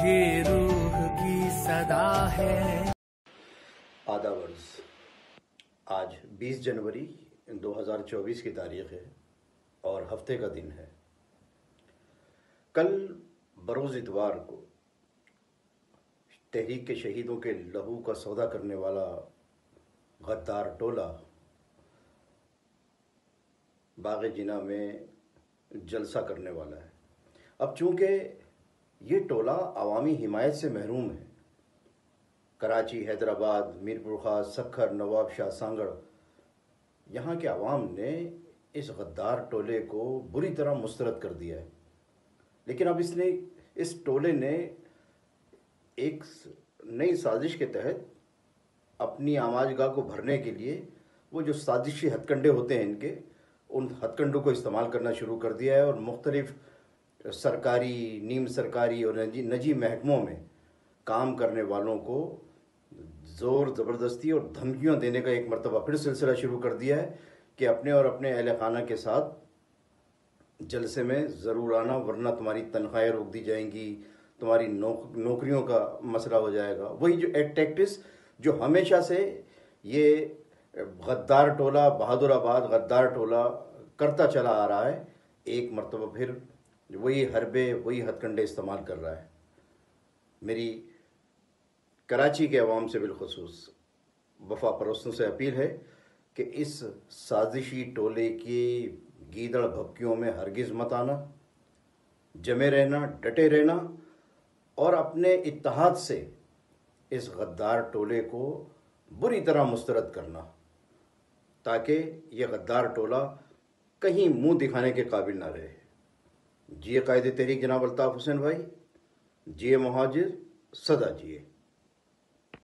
ये रूह की सदा है। आदाब अर्ज़। आज 20 जनवरी 2024 की तारीख़ है और हफ्ते का दिन है। कल बरोज़ इतवार को तहरीक के शहीदों के लहू का सौदा करने वाला गद्दार टोला बाग़ जिना में जलसा करने वाला है। अब चूँकि ये टोला अवामी हिमायत से महरूम है, कराची, हैदराबाद, मीरपुर ख़ास, सखर, नवाब शाह, सांगड़, यहाँ के अवाम ने इस गद्दार टोले को बुरी तरह मुस्तरद कर दिया है। लेकिन अब इस टोले ने एक नई साजिश के तहत अपनी आमाजगाह को भरने के लिए वो जो साजिशी हथकंडे होते हैं इनके, उन हथकंडों को इस्तेमाल करना शुरू कर दिया है और मुख्तलिफ सरकारी, नीम सरकारी और निजी महकमों में काम करने वालों को ज़ोर ज़बरदस्ती और धमकियाँ देने का एक मरतबा फिर सिलसिला शुरू कर दिया है कि अपने और अपने अहल खाना के साथ जलसे में ज़रूर आना, वरना तुम्हारी तनख्वाहें रोक दी जाएंगी, तुम्हारी नौकरियों का मसला हो जाएगा। वही जो टैक्टिस जो हमेशा से ये गद्दार टोला, बहादुराबाद गद्दार टोला करता चला आ रहा है, एक मरतबा फिर वही हरबे, वही हथकंडे इस्तेमाल कर रहा है। मेरी कराची के अवाम से बिलखुसूस वफा परस्तों से अपील है कि इस साजिशी टोले की गीदड़ भपकियों में हरगिज़ मत आना, जमे रहना, डटे रहना और अपने इत्तेहाद से इस गद्दार टोले को बुरी तरह मुस्तरद करना, ताकि ये गद्दार टोला कहीं मुंह दिखाने के काबिल ना रहे। जिए कायदे तहरीक जनाब अल्ताफ़ हुसैन भाई, जिए मुहाजिर, सदा जिए।